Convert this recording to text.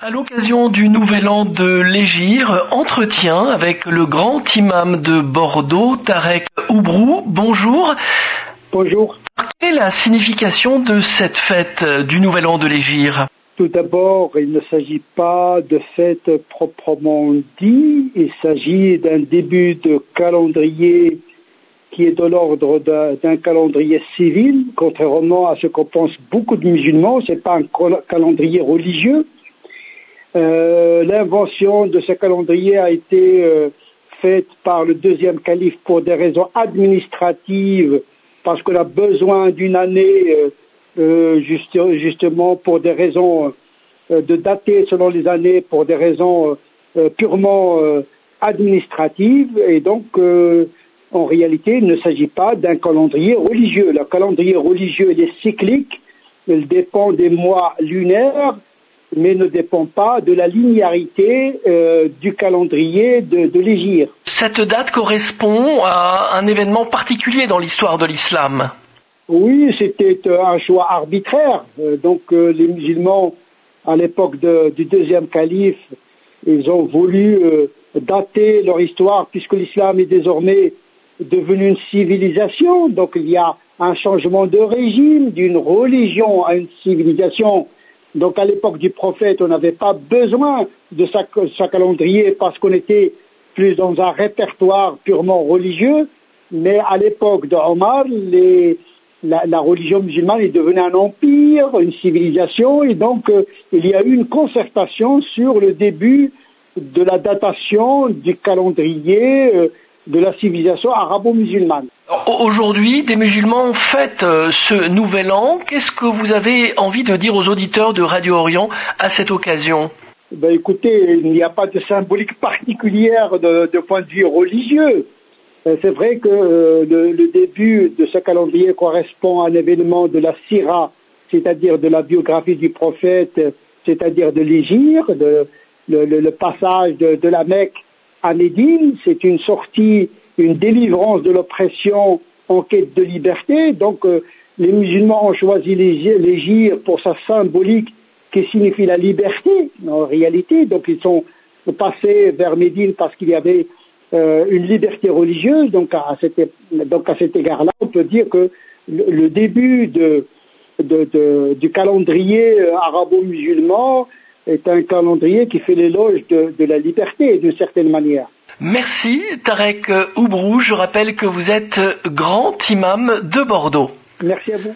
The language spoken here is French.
À l'occasion du Nouvel An de l'Hégire, entretien avec le grand imam de Bordeaux, Tarek Oubrou. Bonjour. Bonjour. Quelle est la signification de cette fête du Nouvel An de l'Hégire? Tout d'abord, il ne s'agit pas de fête proprement dit, il s'agit d'un début de calendrier qui est de l'ordre d'un calendrier civil, contrairement à ce qu'en pensent beaucoup de musulmans. Ce n'est pas un calendrier religieux. L'invention de ce calendrier a été faite par le deuxième calife pour des raisons administratives, parce qu'on a besoin d'une année justement pour des raisons de dater selon les années, pour des raisons purement administratives. Et donc, en réalité, il ne s'agit pas d'un calendrier religieux. Le calendrier religieux, il est cyclique, il dépend des mois lunaires, mais ne dépend pas de la linéarité du calendrier de l'Hégire. Cette date correspond à un événement particulier dans l'histoire de l'islam. Oui, c'était un choix arbitraire. Donc les musulmans, à l'époque du deuxième calife, ils ont voulu dater leur histoire, puisque l'islam est désormais devenu une civilisation. Donc il y a un changement de régime, d'une religion à une civilisation. Donc à l'époque du prophète, on n'avait pas besoin de sa calendrier parce qu'on était plus dans un répertoire purement religieux. Mais à l'époque de Omar, la religion musulmane est devenue un empire, une civilisation, et donc il y a eu une concertation sur le début de la datation du calendrier de la civilisation arabo-musulmane. Aujourd'hui, des musulmans fêtent ce nouvel an. Qu'est-ce que vous avez envie de dire aux auditeurs de Radio Orient à cette occasion? Écoutez, il n'y a pas de symbolique particulière de point de vue religieux. C'est vrai que le début de ce calendrier correspond à un événement de la Sira, c'est-à-dire de la biographie du prophète, c'est-à-dire de l'Hégire, le passage de la Mecque à Médine. C'est une sortie, une délivrance de l'oppression en quête de liberté. Donc les musulmans ont choisi l'Hégire pour sa symbolique qui signifie la liberté en réalité. Donc ils sont passés vers Médine parce qu'il y avait une liberté religieuse. Donc à cet égard-là, on peut dire que le début du calendrier arabo-musulman est un calendrier qui fait l'éloge de la liberté d'une certaine manière. Merci Tarek Oubrou. Je rappelle que vous êtes grand imam de Bordeaux. Merci à vous.